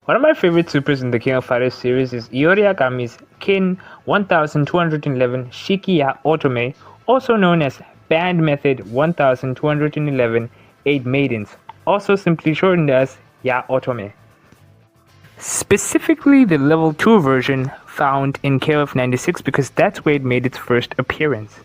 One of my favorite supers in the King of Fighters series is Iori Akami's Kin 1211 Shiki ya Otome, also known as Band Method 1211 8 Maidens, also simply shortened as Ya Otome. Specifically the level 2 version found in KOF 96 because that's where it made its first appearance.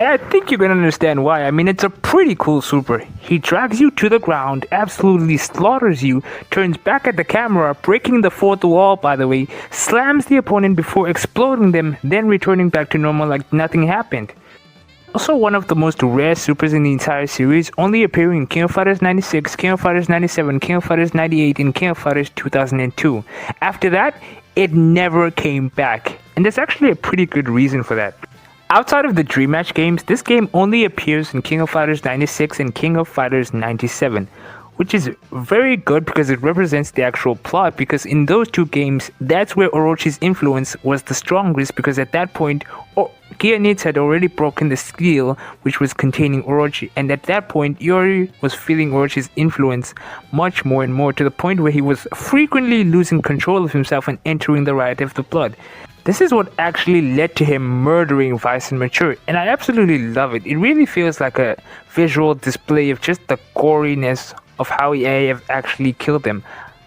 And I think you're gonna understand why. I mean, it's a pretty cool super. He drags you to the ground, absolutely slaughters you, turns back at the camera, breaking the fourth wall by the way, slams the opponent before exploding them, then returning back to normal like nothing happened. Also one of the most rare supers in the entire series, only appearing in King of Fighters 96, King of Fighters 97, King of Fighters 98, and King of Fighters 2002. After that, it never came back. And there's actually a pretty good reason for that. Outside of the Dream Match games, this game only appears in King of Fighters 96 and King of Fighters 97, which is very good because it represents the actual plot, because in those two games, that's where Orochi's influence was the strongest, because at that point, Geonitz had already broken the seal which was containing Orochi, and at that point, Iori was feeling Orochi's influence much more and more, to the point where he was frequently losing control of himself and entering the Riot of the Blood. This is what actually led to him murdering Vice and Mature, and I absolutely love it. It really feels like a visual display of just the goriness of how he have actually killed them.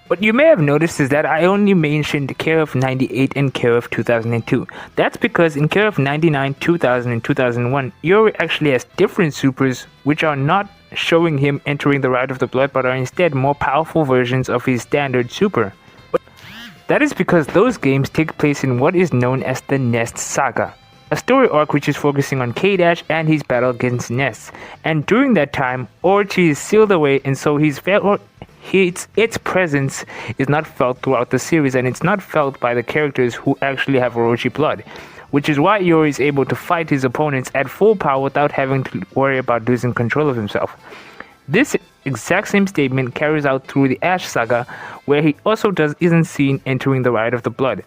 What you may have noticed is that I only mentioned KOF 98 and KOF 2002. That's because in KOF 99, 2000, and 2001, Iori actually has different supers which are not showing him entering the Riot of the Blood, but are instead more powerful versions of his standard super. That is because those games take place in what is known as the Nest Saga, a story arc which is focusing on K-Dash and his battle against Nest. And during that time, Orochi is sealed away, and so its presence is not felt throughout the series, and it's not felt by the characters who actually have Orochi blood, which is why Iori is able to fight his opponents at full power without having to worry about losing control of himself. This exact same statement carries out through the Ash Saga, where he also isn't seen entering the Riot of the Blood.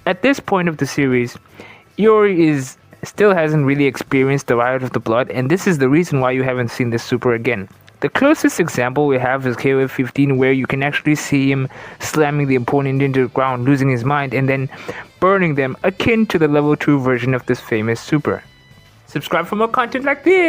At this point of the series, Iori still hasn't really experienced the Riot of the Blood, and this is the reason why you haven't seen this super again. The closest example we have is KOF 15, where you can actually see him slamming the opponent into the ground, losing his mind, and then burning them, akin to the level 2 version of this famous super. Subscribe for more content like this!